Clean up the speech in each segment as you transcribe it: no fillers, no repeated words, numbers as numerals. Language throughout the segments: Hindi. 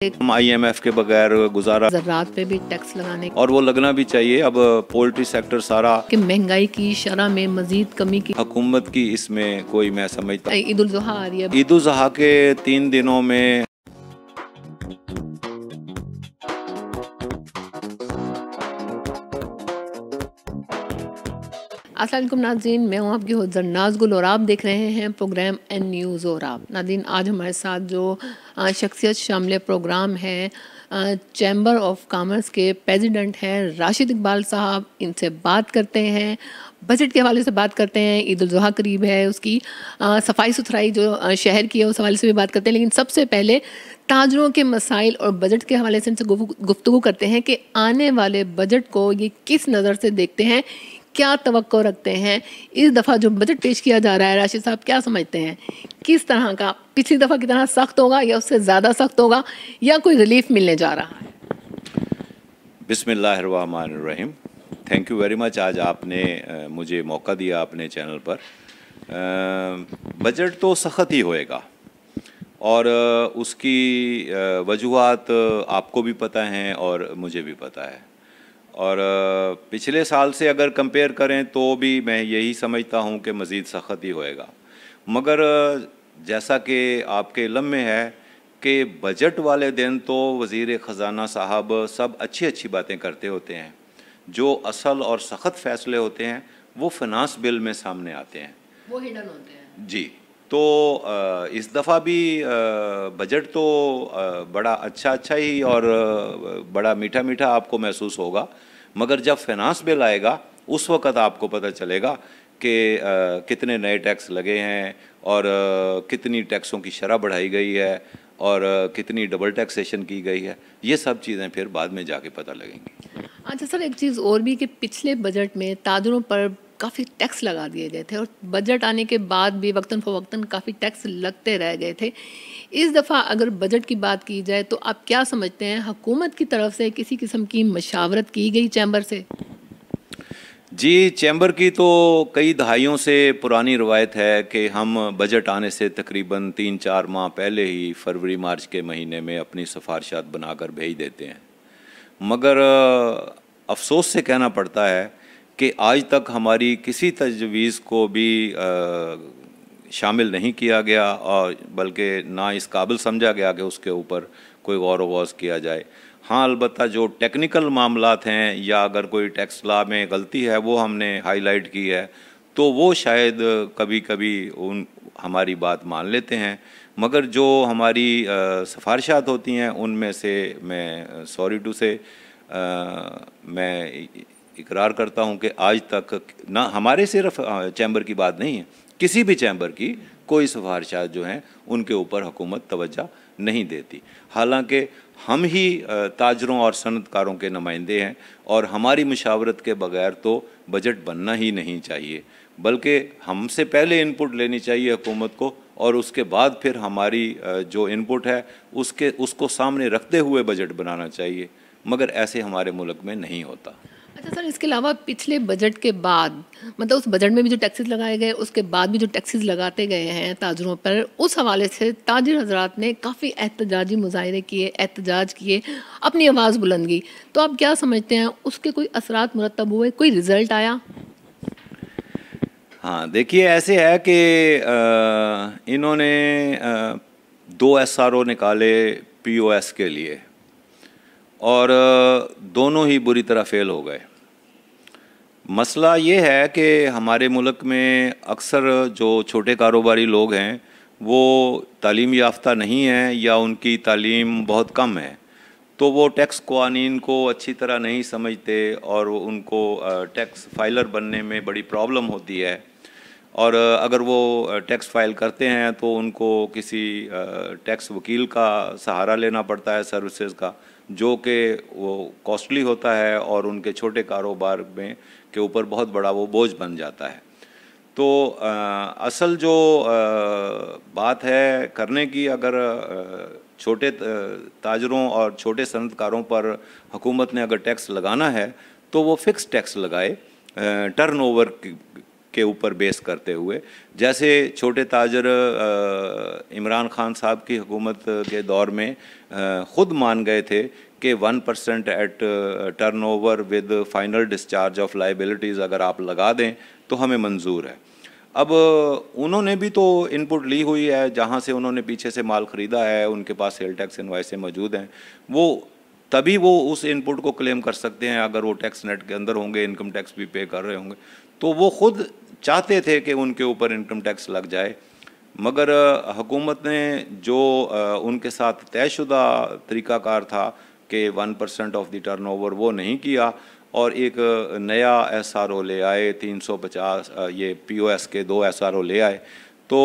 हम IMF के बगैर गुजारा ज़रात पे भी टैक्स लगाने और वो लगना भी चाहिए। अब पोल्ट्री सेक्टर सारा कि महंगाई की शरह में मजीद कमी की हुकूमत की इसमें कोई मैं समझता ईद उल जुहा आ रही है। ईद उल जुहा के 3 दिनों में अस्सलाम वालेकुम नाज़रीन, मैं हूँ आपकी होस्ट जरनाज गुल और आप देख रहे हैं प्रोग्राम एन न्यूज़। और आप नाज़रीन, आज हमारे साथ जो शख्सियत शामिल प्रोग्राम है चैम्बर ऑफ कॉमर्स के प्रेसिडेंट हैं राशिद इकबाल साहब। इनसे बात करते हैं, बजट के हवाले से बात करते हैं, ईद उल जुहा करीब है, उसकी सफाई सुथराई जो शहर की है उस हवाले से भी बात करते हैं। लेकिन सबसे पहले ताजरों के मसाइल और बजट के हवाले से इनसे गुफ्तगू करते हैं कि आने वाले बजट को ये किस नज़र से देखते हैं, क्या तवक्को रखते हैं। इस दफ़ा जो बजट पेश किया जा रहा है, राशिद साहब क्या समझते हैं, किस तरह का, पिछली दफ़ा की तरह सख्त होगा या उससे ज़्यादा सख्त होगा या कोई रिलीफ मिलने जा रहा है? बिस्मिल्लाहिर्रहमानिर्रहीम। थैंक यू वेरी मच, आज आपने मुझे मौका दिया अपने चैनल पर। बजट तो सख्त ही होएगा और उसकी वजूहात आपको भी पता हैं और मुझे भी पता है। और पिछले साल से अगर कंपेयर करें तो भी मैं यही समझता हूं कि मज़ीद सख्त ही होएगा। मगर जैसा कि आपके इल्म में है कि बजट वाले दिन तो वज़ीर ख़ज़ाना साहब सब अच्छी अच्छी बातें करते होते हैं, जो असल और सख्त फ़ैसले होते हैं वो फिनांस बिल में सामने आते हैं, वो हिडन होते हैं जी। तो इस दफ़ा भी बजट तो बड़ा अच्छा ही और बड़ा मीठा मीठा आपको महसूस होगा। मगर जब फाइनेंस बिल आएगा उस वक़्त आपको पता चलेगा कि कितने नए टैक्स लगे हैं और कितनी टैक्सों की शरह बढ़ाई गई है और कितनी डबल टैक्सेशन की गई है। ये सब चीज़ें फिर बाद में जाके पता लगेंगी। अच्छा सर, एक चीज़ और भी कि पिछले बजट में ताजरों पर काफ़ी टैक्स लगा दिए गए थे और बजट आने के बाद भी वक्तन फ़वक्तन काफ़ी टैक्स लगते रह गए थे। इस दफ़ा अगर बजट की बात की जाए तो आप क्या समझते हैं, हुकूमत की तरफ से किसी किस्म की मशावरत की गई चैम्बर से? जी, चैम्बर की तो कई दहाइयों से पुरानी रवायत है कि हम बजट आने से तकरीबन 3-4 माह पहले ही फरवरी मार्च के महीने में अपनी सिफारिशात बनाकर भेज देते हैं। मगर अफसोस से कहना पड़ता है कि आज तक हमारी किसी तजवीज़ को भी शामिल नहीं किया गया और बल्कि ना इस काबिल समझा गया कि उसके ऊपर कोई गौर व गौज़ किया जाए। हाँ, अलबत्ता जो टेक्निकल मामलात हैं या अगर कोई टैक्स लॉ में गलती है वो हमने हाईलाइट की है तो वो शायद कभी कभी उन हमारी बात मान लेते हैं। मगर जो हमारी सिफारिशात होती हैं उनमें से मैं सॉरी टू से मैं इकरार करता हूं कि आज तक ना हमारे सिर्फ चैम्बर की बात नहीं है, किसी भी चैम्बर की कोई सिफारिशात जो हैं उनके ऊपर हुकूमत तवज्जो नहीं देती। हालांकि हम ही ताजरों और सनतकारों के नुमाइंदे हैं और हमारी मुशावरत के बगैर तो बजट बनना ही नहीं चाहिए, बल्कि हमसे पहले इनपुट लेनी चाहिए हुकूमत को और उसके बाद फिर हमारी जो इनपुट है उसको सामने रखते हुए बजट बनाना चाहिए। मगर ऐसे हमारे मुल्क में नहीं होता। अच्छा सर, इसके अलावा पिछले बजट के बाद, मतलब उस बजट में भी जो टैक्सेस लगाए गए उसके बाद भी जो टैक्सेस लगाते गए हैं ताजरों पर, उस हवाले से ताजिर हजरात ने काफ़ी एहतजाजी मुजाहरे किए, एहतजाज किए, अपनी आवाज़ बुलंद की। तो आप क्या समझते हैं, उसके कोई असरात मुरतब हुए, कोई रिज़ल्ट आया? हाँ, देखिए ऐसे है कि इन्होंने 2 SRO निकाले POS के लिए और दोनों ही बुरी तरह फेल हो गए। मसला ये है कि हमारे मुल्क में अक्सर जो छोटे कारोबारी लोग हैं वो तालीम याफ्ता नहीं हैं या उनकी तालीम बहुत कम है, तो वो टैक्स क़वानीन को अच्छी तरह नहीं समझते और उनको टैक्स फाइलर बनने में बड़ी प्रॉब्लम होती है। और अगर वो टैक्स फाइल करते हैं तो उनको किसी टैक्स वकील का सहारा लेना पड़ता है सर्विसेज का, जो कि वो कॉस्टली होता है और उनके छोटे कारोबार में के ऊपर बहुत बड़ा वो बोझ बन जाता है। तो असल जो बात है करने की, अगर छोटे ताजरों और छोटे सनतकारों पर हुकूमत ने अगर टैक्स लगाना है तो वो फ़िक्स टैक्स लगाए टर्नओवर के ऊपर बेस करते हुए, जैसे छोटे ताजर इमरान खान साहब की हुकूमत के दौर में ख़ुद मान गए थे कि 1% at turnover with final discharge of liabilities अगर आप लगा दें तो हमें मंजूर है। अब उन्होंने भी तो इनपुट ली हुई है, जहाँ से उन्होंने पीछे से माल ख़रीदा है, उनके पास सेल टैक्स इनवॉइसें मौजूद हैं, तभी वो उस इनपुट को क्लेम कर सकते हैं। अगर वो टैक्स नेट के अंदर होंगे, इनकम टैक्स भी पे कर रहे होंगे, तो वो ख़ुद चाहते थे कि उनके ऊपर इनकम टैक्स लग जाए, मगर हुकूमत ने जो उनके साथ तयशुदा तरीक़ाकार था कि 1% ऑफ द टर्नओवर वो नहीं किया और एक नया SRO ले आए, 350 ये POS के 2 SRO ले आए, तो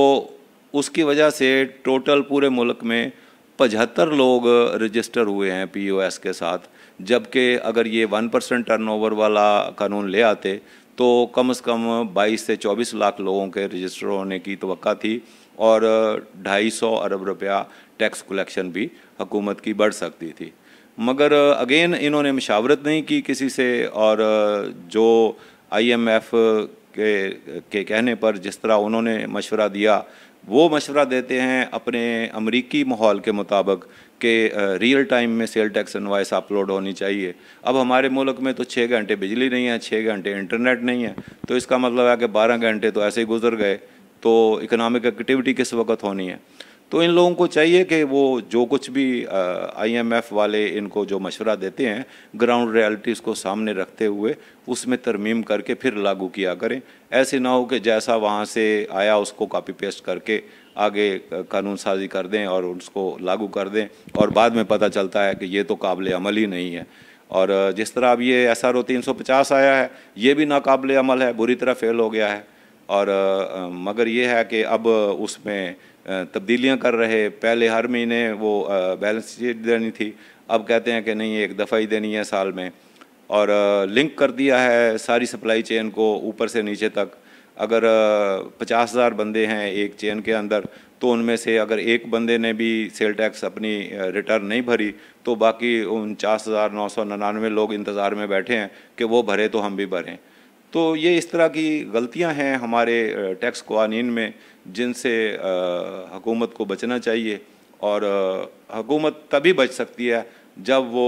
उसकी वजह से टोटल पूरे मुल्क में 75 लोग रजिस्टर हुए हैं POS के साथ, जबकि अगर ये 1% टर्नओवर वाला कानून ले आते तो कम से कम 22 से 24 लाख लोगों के रजिस्टर होने की तवक्का थी और 250 अरब रुपया टैक्स कलेक्शन भी हुकूमत की बढ़ सकती थी। मगर अगेन इन्होंने मशावरत नहीं की किसी से, और जो IMF के कहने पर जिस तरह उन्होंने मशवरा दिया, वो मशवरा देते हैं अपने अमरीकी माहौल के मुताबिक कि रियल टाइम में सेल टैक्स इनवॉइस अपलोड होनी चाहिए। अब हमारे मुल्क में तो 6 घंटे बिजली नहीं है, 6 घंटे इंटरनेट नहीं है, तो इसका मतलब है कि 12 घंटे तो ऐसे ही गुजर गए, तो इकनॉमिक एक्टिविटी किस वक्त होनी है। तो इन लोगों को चाहिए कि वो जो कुछ भी IMF वाले इनको जो मशवरा देते हैं, ग्राउंड रियलिटीज़ को सामने रखते हुए उसमें तरमीम करके फिर लागू किया करें। ऐसे ना हो कि जैसा वहाँ से आया उसको कॉपी पेस्ट करके आगे कानून साजी कर दें और उसको लागू कर दें, और बाद में पता चलता है कि ये तो काबिल अमल ही नहीं है। और जिस तरह अब ये SRO 350 आया है, ये भी नाकाबिल अमल है, बुरी तरह फेल हो गया है। और मगर ये है कि अब उसमें तब्दीलियां कर रहे, पहले हर महीने वो बैलेंस शीट देनी थी, अब कहते हैं कि नहीं एक दफ़ा ही देनी है साल में, और लिंक कर दिया है सारी सप्लाई चेन को ऊपर से नीचे तक। अगर 50,000 बंदे हैं एक चेन के अंदर, तो उनमें से अगर एक बंदे ने भी सेल टैक्स अपनी रिटर्न नहीं भरी तो बाकी 49,999 लोग इंतज़ार में बैठे हैं कि वो भरे तो हम भी भरें। तो ये इस तरह की गलतियां हैं हमारे टैक्स क़वानीन में, जिनसे हुकूमत को बचना चाहिए, और हुकूमत तभी बच सकती है जब वो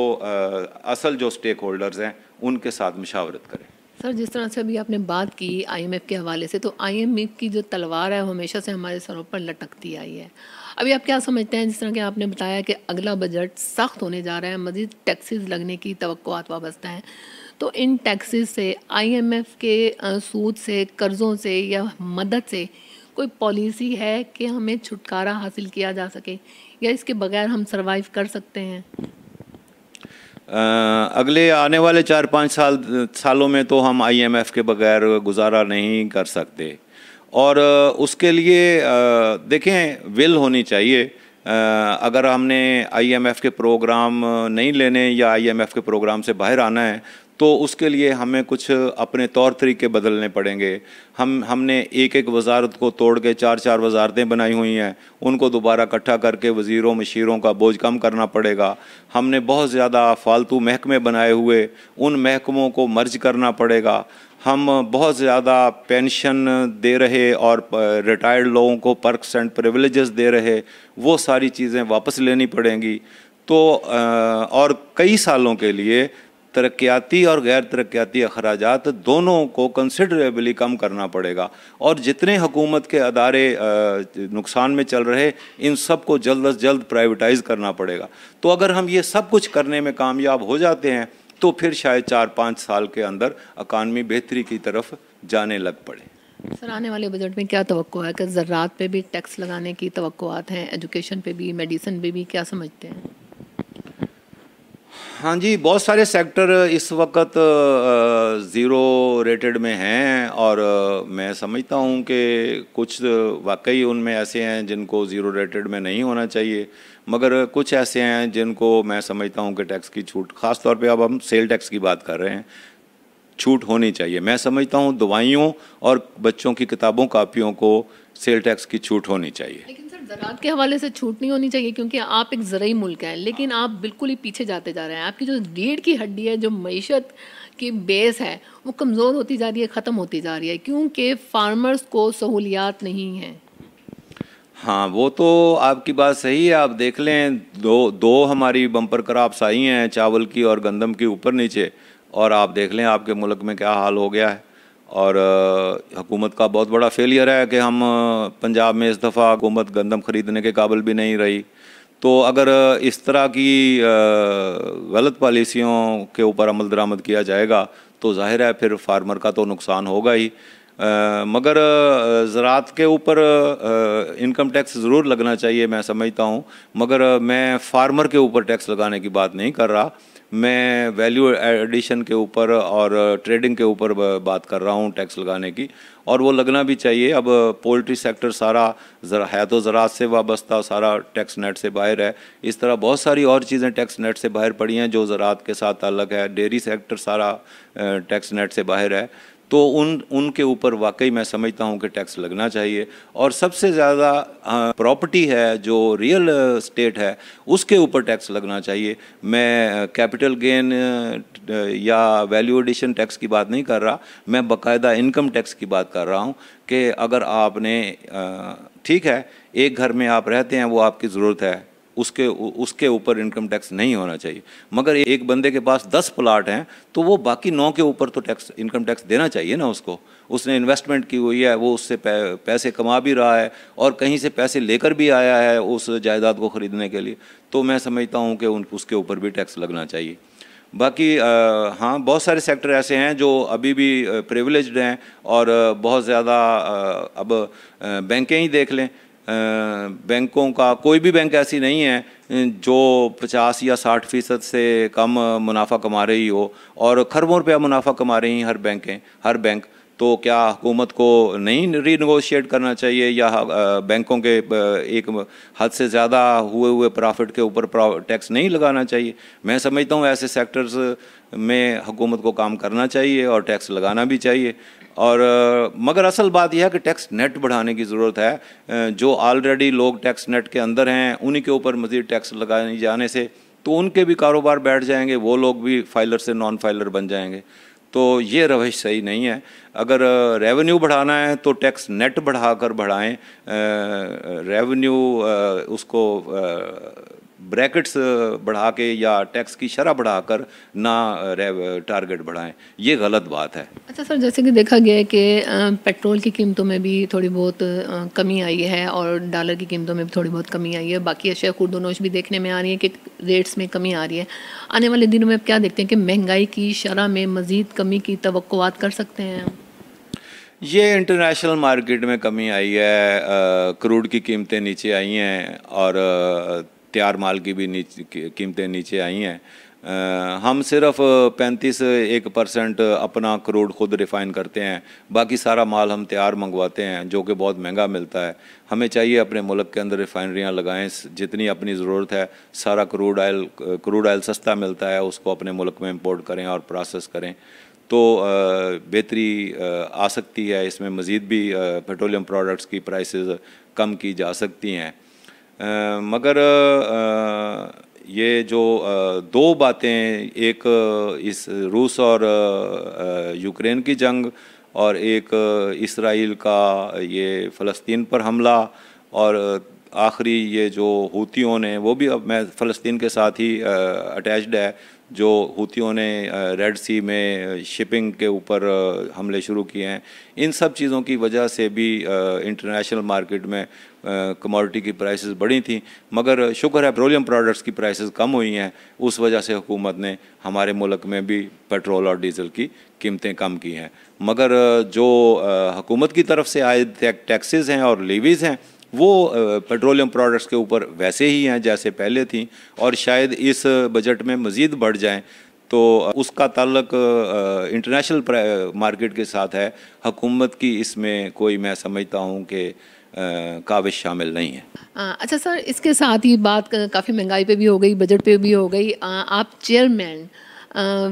असल जो स्टेक होल्डर्स हैं उनके साथ मशावरत करें। सर, जिस तरह से अभी आपने बात की IMF के हवाले से, तो IMF की जो तलवार है हमेशा से हमारे सरों पर लटकती आई है। अभी आप क्या समझते हैं, जिस तरह कि आपने बताया कि अगला बजट सख्त होने जा रहा है, मज़ीद टैक्सेस लगने की तवक्कुआत वाबस्ता हैं, तो इन टैक्सेस से, IMF के सूद से, कर्ज़ों से या मदद से कोई पॉलिसी है कि हमें छुटकारा हासिल किया जा सके, या इसके बगैर हम सरवाइव कर सकते हैं? अगले आने वाले 4-5 सालों में तो हम IMF के बगैर गुजारा नहीं कर सकते, और उसके लिए देखें विल होनी चाहिए। अगर हमने IMF के प्रोग्राम नहीं लेने या IMF के प्रोग्राम से बाहर आना है, तो उसके लिए हमें कुछ अपने तौर तरीके बदलने पड़ेंगे। हमने एक वजारत को तोड़ के 4-4 वजारतें बनाई हुई हैं, उनको दोबारा इकट्ठा करके वज़ीरों मशीरों का बोझ कम करना पड़ेगा। हमने बहुत ज़्यादा फालतू महकमे बनाए हुए, उन महकमों को मर्ज करना पड़ेगा। हम बहुत ज़्यादा पेंशन दे रहे और रिटायर्ड लोगों को पर्क्स एंड प्रिविलेजेस दे रहे, वो सारी चीज़ें वापस लेनी पड़ेंगी। तो और कई सालों के लिए तरक्याती और गैर तरक्याती अखराजात दोनों को कंसिडरेबली कम करना पड़ेगा, और जितने हुकूमत के अदारे नुकसान में चल रहे, इन सब को जल्द अज जल्द प्राइवेटाइज़ करना पड़ेगा। तो अगर हम ये सब कुछ करने में कामयाब हो जाते हैं तो फिर शायद 4-5 साल के अंदर इकानमी बेहतरी की तरफ जाने लग पड़े। सर, आने वाले बजट में क्या तवक्को है कि ज़राअत पे भी टैक्स लगाने की तवक्कुआत हैं, एजुकेशन पे भी, मेडिसिन पे भी, क्या समझते हैं? हाँ जी, बहुत सारे सेक्टर इस वक्त ज़ीरो रेटेड में हैं, और मैं समझता हूँ कि कुछ वाकई उनमें ऐसे हैं जिनको ज़ीरो रेटेड में नहीं होना चाहिए, मगर कुछ ऐसे हैं जिनको मैं समझता हूँ कि टैक्स की छूट, ख़ास तौर पे अब हम सेल टैक्स की बात कर रहे हैं, छूट होनी चाहिए। मैं समझता हूँ दवाइयों और बच्चों की किताबों कापियों को सेल टैक्स की छूट होनी चाहिए। लेकिन सर, ज़राअत के हवाले से छूट नहीं होनी चाहिए, क्योंकि आप एक ज़रूरी मुल्क हैं, लेकिन आप बिल्कुल ही पीछे जाते जा रहे हैं। आपकी जो रीढ़ की हड्डी है, जो मईशत की बेस है, वो कमज़ोर होती जा रही है, ख़त्म होती जा रही है, क्योंकि फार्मर्स को सहूलियात नहीं हैं। हाँ, वो तो आपकी बात सही है। आप देख लें, दो दो हमारी बम्पर क्रॉप्स आई हैं, चावल की और गंदम की, ऊपर नीचे, और आप देख लें आपके मुल्क में क्या हाल हो गया है। और हुकूमत का बहुत बड़ा फेलियर है कि हम पंजाब में इस दफ़ा हुकूमत गंदम ख़रीदने के काबिल भी नहीं रही। तो अगर इस तरह की गलत पॉलिसियों के ऊपर अमल दरामद किया जाएगा तो जाहिर है फिर फार्मर का तो नुकसान होगा ही। मगर ज़राअत के ऊपर इनकम टैक्स ज़रूर लगना चाहिए, मैं समझता हूँ, मगर मैं फार्मर के ऊपर टैक्स लगाने की बात नहीं कर रहा। मैं वैल्यू एडिशन के ऊपर और ट्रेडिंग के ऊपर बात कर रहा हूँ टैक्स लगाने की, और वो लगना भी चाहिए। अब पोल्ट्री सेक्टर सारा है तो ज़राअत से वाबस्ता, सारा टैक्स नेट से बाहर है। इस तरह बहुत सारी और चीज़ें टैक्स नेट से बाहर पड़ी हैं जो ज़राअत के साथ ताल्लुक़ है। डेयरी सेक्टर सारा टैक्स नेट से बाहर है। तो उनके ऊपर वाकई मैं समझता हूँ कि टैक्स लगना चाहिए। और सबसे ज़्यादा प्रॉपर्टी है जो रियल स्टेट है, उसके ऊपर टैक्स लगना चाहिए। मैं कैपिटल गेन या वैल्यू एडिशन टैक्स की बात नहीं कर रहा, मैं बाकायदा इनकम टैक्स की बात कर रहा हूँ कि अगर आपने ठीक है, एक घर में आप रहते हैं, वो आपकी ज़रूरत है, उसके ऊपर इनकम टैक्स नहीं होना चाहिए। मगर एक बंदे के पास 10 प्लाट हैं तो वो बाकी 9 के ऊपर तो इनकम टैक्स देना चाहिए ना उसको। उसने इन्वेस्टमेंट की हुई है, वो उससे पैसे कमा भी रहा है और कहीं से पैसे लेकर भी आया है उस जायदाद को ख़रीदने के लिए। तो मैं समझता हूँ कि उसके ऊपर भी टैक्स लगना चाहिए। बाकी हाँ, बहुत सारे सेक्टर ऐसे हैं जो अभी भी प्रिविलेज्ड हैं, और बहुत ज़्यादा अब बैंकें ही देख लें, बैंकों का कोई भी बैंक ऐसी नहीं है जो 50 या 60% से कम मुनाफा कमा रही हो, और खरबों रुपया मुनाफा कमा रही हैं हर बैंक। तो क्या हुकूमत को नहीं रीनेगोशिएट करना चाहिए, या बैंकों के एक हद से ज़्यादा हुए प्रॉफिट के ऊपर टैक्स नहीं लगाना चाहिए? मैं समझता हूँ ऐसे सेक्टर्स में हुकूमत को काम करना चाहिए और टैक्स लगाना भी चाहिए। और मगर असल बात यह है कि टैक्स नेट बढ़ाने की ज़रूरत है। जो ऑलरेडी लोग टैक्स नेट के अंदर हैं, उन्हीं के ऊपर मज़ीद टैक्स लगाए जाने से तो उनके भी कारोबार बैठ जाएंगे, वो लोग भी फाइलर से नॉन फाइलर बन जाएंगे। तो ये रवैश सही नहीं है। अगर रेवेन्यू बढ़ाना है तो टैक्स नेट बढ़ाकर बढ़ाएं, रेवेन्यू उसको ब्रैकेट्स बढ़ा के या टैक्स की शरह बढ़ाकर ना टारगेट बढ़ाएं, ये गलत बात है। अच्छा सर, जैसे कि देखा गया है कि पेट्रोल की कीमतों में भी थोड़ी बहुत कमी आई है, और डॉलर की कीमतों में भी थोड़ी बहुत कमी आई है। बाकी अशिया खुर्दोनोश भी देखने में आ रही है कि रेट्स में कमी आ रही है। आने वाले दिनों में आप क्या देखते हैं कि महंगाई की शरह में मज़ीद कमी की तवक्कुआत कर सकते हैं? ये इंटरनेशनल मार्केट में कमी आई है, क्रूड की कीमतें नीचे आई हैं, और तैयार माल की भी कीमतें नीचे आई हैं। हम सिर्फ 35% अपना क्रूड खुद रिफ़ाइन करते हैं, बाकी सारा माल हम तैयार मंगवाते हैं जो कि बहुत महंगा मिलता है। हमें चाहिए अपने मुल्क के अंदर रिफ़ाइनरियाँ लगाएं, जितनी अपनी ज़रूरत है सारा क्रूड ऑयल सस्ता मिलता है, उसको अपने मुल्क में इंपोर्ट करें और प्रोसेस करें, तो बेहतरी आ सकती है। इसमें मज़ीद भी पेट्रोलियम प्रोडक्ट्स की प्राइसेस कम की जा सकती हैं। मगर ये जो दो बातें, एक इस रूस और यूक्रेन की जंग, और एक इसराइल का ये फ़लस्तीन पर हमला, और आखिरी ये जो हूतियों ने, वो भी अब मैं फ़लस्तीन के साथ ही अटैच्ड है, जो हूतियों ने रेड सी में शिपिंग के ऊपर हमले शुरू किए हैं। इन सब चीज़ों की वजह से भी इंटरनेशनल मार्केट में कमोडिटी की प्राइसेस बढ़ी थी, मगर शुक्र है पेट्रोलियम प्रोडक्ट्स की प्राइसेस कम हुई हैं। उस वजह से हुकूमत ने हमारे मुल्क में भी पेट्रोल और डीज़ल की कीमतें कम की हैं। मगर जो हुकूमत की तरफ से आए टैक्सेस हैं और लीवीज़ हैं, वो पेट्रोलियम प्रोडक्ट्स के ऊपर वैसे ही हैं जैसे पहले थी, और शायद इस बजट में मज़ीद बढ़ जाएं। तो उसका ताल्लुक इंटरनेशनल मार्केट के साथ है। हुकूमत की इसमें कोई, मैं समझता हूँ कि काविश शामिल नहीं है। अच्छा सर, इसके साथ ही बात काफ़ी महंगाई पे भी हो गई, बजट पे भी हो गई। आप चेयरमैन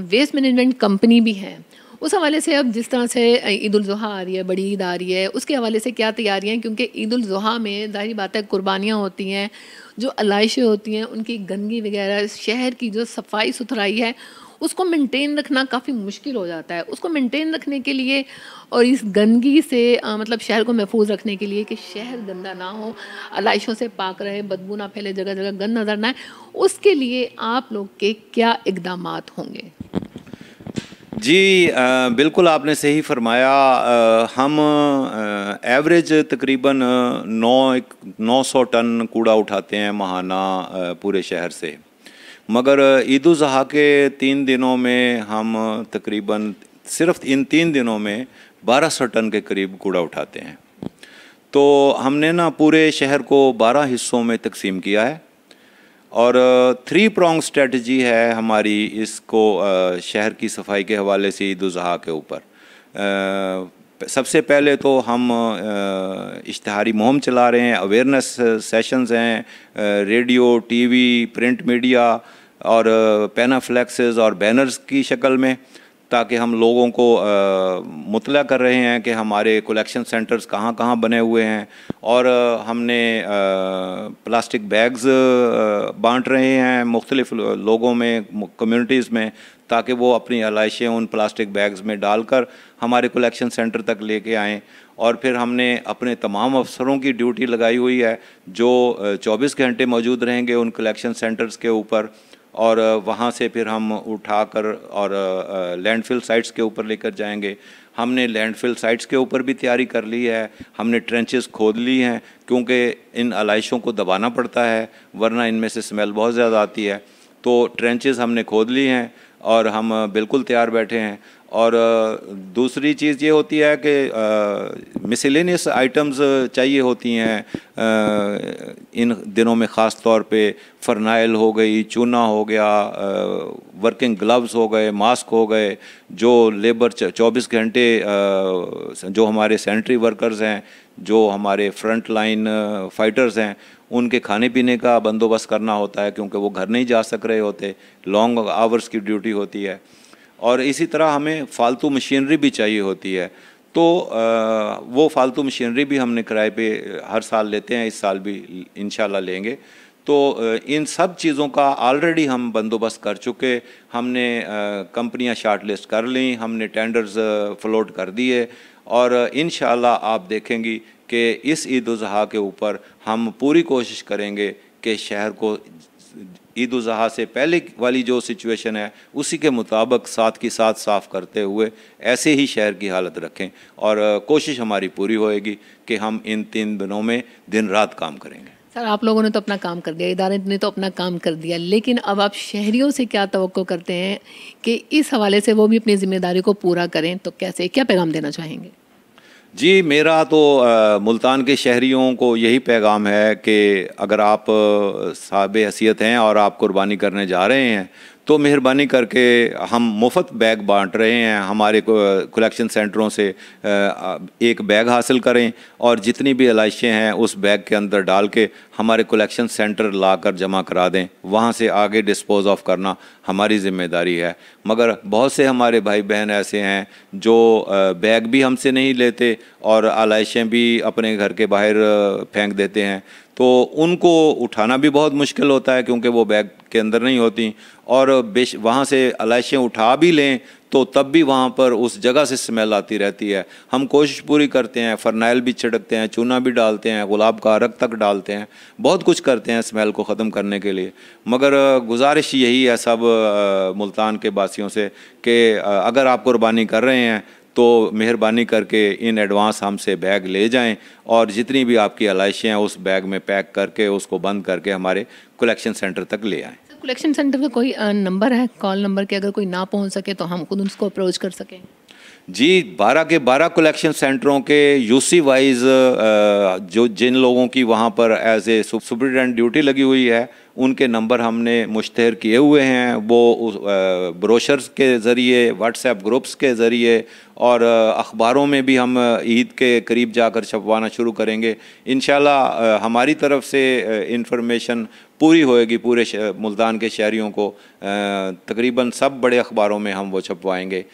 वेस्ट मैनेजमेंट कंपनी भी हैं, उस हवाले से अब जिस तरह से ईद उल ज़ुहा आ रही है, बड़ी ईद आ रही है, उसके हवाले से क्या तैयारियां हैं? क्योंकि ईद उल ज़ुहा में ज़ाहिर बात है कुर्बानियाँ होती हैं, जो अलाइशें होती हैं, उनकी गंदगी वगैरह, शहर की जो सफाई सुथराई है उसको मेंटेन रखना काफ़ी मुश्किल हो जाता है। उसको मेंटेन रखने के लिए और इस गंदगी से मतलब शहर को महफूज रखने के लिए कि शहर गंदा ना हो, आलाइशों से पाक रहे, बदबू ना फैले, जगह जगह गंद नज़र ना आए, उसके लिए आप लोग के क्या इकदामात होंगे? जी बिल्कुल आपने सही फरमाया। हम एवरेज तकरीबन 900 टन कूड़ा उठाते हैं माहाना पूरे शहर से, मगर ईद उल ज़ुहा के 3 दिनों में हम तकरीबन सिर्फ इन 3 दिनों में 1200 टन के करीब कूड़ा उठाते हैं। तो हमने ना पूरे शहर को 12 हिस्सों में तकसीम किया है और 3 प्रॉन्ग स्ट्रेटजी है हमारी इसको शहर की सफाई के हवाले से ईद उल ज़ुहा के ऊपर। सबसे पहले तो हम इश्तिहारी मुहिम चला रहे हैं, अवेयरनेस सेशंस हैं, रेडियो, टीवी, प्रिंट मीडिया और पैनाफ्लेक्सेस और बैनर्स की शक्ल में, ताकि हम लोगों को मुतला कर रहे हैं कि हमारे कलेक्शन सेंटर्स कहाँ कहाँ बने हुए हैं। और हमने प्लास्टिक बैग्स बांट रहे हैं मुख्तलिफ लोगों में, कम्युनिटीज़ में, ताकि वो अपनी आलाइशें उन प्लास्टिक बैग्स में डालकर हमारे कलेक्शन सेंटर तक लेके आएँ। और फिर हमने अपने तमाम अफसरों की ड्यूटी लगाई हुई है जो 24 घंटे मौजूद रहेंगे उन कलेक्शन सेंटर्स के ऊपर, और वहाँ से फिर हम उठाकर और लैंडफिल साइट्स के ऊपर लेकर जाएंगे। हमने लैंडफिल साइट्स के ऊपर भी तैयारी कर ली है, हमने ट्रेंचेस खोद ली हैं, क्योंकि इन आलाइशों को दबाना पड़ता है वरना इनमें से स्मेल बहुत ज़्यादा आती है। तो ट्रेंचेस हमने खोद ली हैं और हम बिल्कुल तैयार बैठे हैं। और दूसरी चीज़ ये होती है कि मिसलेनियस आइटम्स चाहिए होती हैं इन दिनों में, ख़ास तौर पे फरनाइल हो गई, चूना हो गया, वर्किंग ग्लव्स हो गए, मास्क हो गए, जो लेबर 24 घंटे जो हमारे सैनिटरी वर्कर्स हैं, जो हमारे फ्रंट लाइन फाइटर्स हैं, उनके खाने पीने का बंदोबस्त करना होता है, क्योंकि वो घर नहीं जा सक रहे होते, लॉन्ग आवर्स की ड्यूटी होती है। और इसी तरह हमें फ़ालतू मशीनरी भी चाहिए होती है, तो वो फ़ालतू मशीनरी भी हमने किराए पे हर साल लेते हैं, इस साल भी इंशाल्लाह लेंगे। तो इन सब चीज़ों का ऑलरेडी हम बंदोबस्त कर चुके। हमने कंपनियां शार्ट लिस्ट कर ली, हमने टेंडर्स फ्लोट कर दिए, और इंशाल्लाह आप देखेंगी कि इस ईद उल ज़ुहा के ऊपर हम पूरी कोशिश करेंगे कि शहर को ईद उल ज़ुहा से पहले वाली जो सिचुएशन है उसी के मुताबिक साथ की साथ साफ़ करते हुए ऐसे ही शहर की हालत रखें, और कोशिश हमारी पूरी होएगी कि हम इन 3 दिनों में दिन रात काम करेंगे। सर, आप लोगों ने तो अपना काम कर दिया, इदारे ने तो अपना काम कर दिया, लेकिन अब आप शहरियों से क्या तवक्को करते हैं कि इस हवाले से वो भी अपनी ज़िम्मेदारी को पूरा करें? तो कैसे, क्या पैगाम देना चाहेंगे? जी, मेरा तो मुल्तान के शहरियों को यही पैगाम है कि अगर आप साहिब हैसियत हैं और आप कुर्बानी करने जा रहे हैं, तो मेहरबानी करके हम मुफ्त बैग बांट रहे हैं, हमारे कलेक्शन सेंटरों से एक बैग हासिल करें और जितनी भी आलाइशें हैं उस बैग के अंदर डाल के हमारे कलेक्शन सेंटर लाकर जमा करा दें। वहाँ से आगे डिस्पोज ऑफ करना हमारी ज़िम्मेदारी है। मगर बहुत से हमारे भाई बहन ऐसे हैं जो बैग भी हमसे नहीं लेते और आलाइशें भी अपने घर के बाहर फेंक देते हैं, तो उनको उठाना भी बहुत मुश्किल होता है क्योंकि वो बैग के अंदर नहीं होती, और वहाँ से आलाइशें उठा भी लें तो तब भी वहाँ पर उस जगह से स्मेल आती रहती है। हम कोशिश पूरी करते हैं, फरनाइल भी छिड़कते हैं, चूना भी डालते हैं, गुलाब का अरक तक डालते हैं, बहुत कुछ करते हैं स्मेल को ख़त्म करने के लिए। मगर गुजारिश यही है सब मुल्तान के वासियों से कि अगर आप कुर्बानी कर रहे हैं तो मेहरबानी करके इन एडवांस हमसे बैग ले जाएं और जितनी भी आपकी आलाइशें हैं उस बैग में पैक करके उसको बंद करके हमारे कलेक्शन सेंटर तक ले आएं। कलेक्शन सेंटर का कोई नंबर है, कॉल नंबर के, अगर कोई ना पहुंच सके तो हम खुद उसको अप्रोच कर सकें? जी, 12 के 12 कलेक्शन सेंटरों के यूसी वाइज जो जिन लोगों की वहाँ पर एज ए सुपरिटेंडेंट ड्यूटी लगी हुई है उनके नंबर हमने मुश्तहर किए हुए हैं। वो ब्रोशर्स के ज़रिए, व्हाट्सएप ग्रुप्स के ज़रिए और अखबारों में भी हम ईद के करीब जाकर छपवाना शुरू करेंगे। इंशाल्लाह हमारी तरफ से इंफॉर्मेशन पूरी होएगी पूरे मुल्तान के शहरियों को। तकरीबन सब बड़े अखबारों में हम वो छपवाएंगे,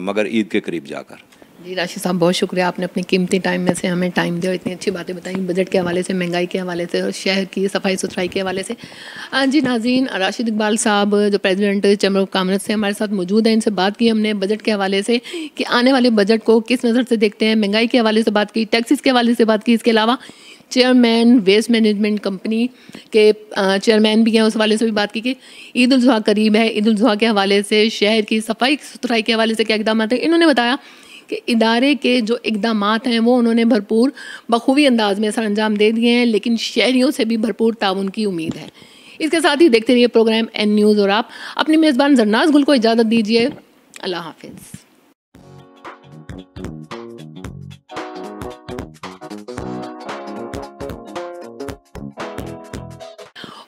मगर ईद के करीब जाकर। जी राशिद साहब, बहुत शुक्रिया, आपने अपने कीमती टाइम में से हमें टाइम दिया, इतनी अच्छी बातें बताई बजट के हवाले से, महंगाई के हवाले से और शहर की सफाई सुथराई के हवाले से। जी नाज़रीन, राशिद इकबाल साहब जो प्रेसिडेंट चैम्बर ऑफ कॉमर्स से हमारे साथ मौजूद हैं, इनसे बात की हमने बजट के हवाले से कि आने वाले बजट को किस नज़र से देखते हैं, महंगाई के हवाले से बात की, टैक्सेस के हवाले से बात की, इसके अलावा चेयरमैन वेस्ट मैनेजमेंट कंपनी के चेयरमैन भी हैं, उस हवाले से भी बात की कि ईद उल जुहा करीब है, ईद उल जुहा के हवाले से शहर की सफाई सुथराई के हवाले से क्या इकदाम हैं। इन्होंने बताया कि इदारे के जो इक़दामात हैं वो उन्होंने भरपूर बखूबी अंदाज में सर अंजाम दे दिए हैं, लेकिन शहरियों से भी भरपूर ताउन की उम्मीद है। इसके साथ ही देखते रहिए प्रोग्राम एन न्यूज़ और आप अपनी मेज़बान जरनाज गुल को इजाज़त दीजिए। अल्लाह हाफिज़।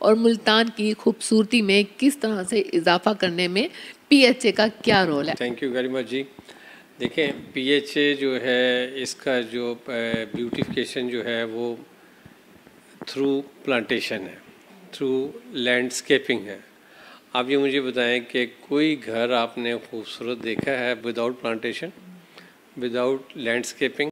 और मुल्तान की खूबसूरती में किस तरह से इजाफा करने में PHA का क्या रोल है? थैंक यू वेरी मच जी। देखें, PHA जो है, इसका जो ब्यूटिफिकेशन जो है वो थ्रू प्लांटेशन है, थ्रू लैंडस्केपिंग है। आप ये मुझे बताएं कि कोई घर आपने खूबसूरत देखा है विदाउट प्लांटेशन, विदाउट लैंडस्केपिंग?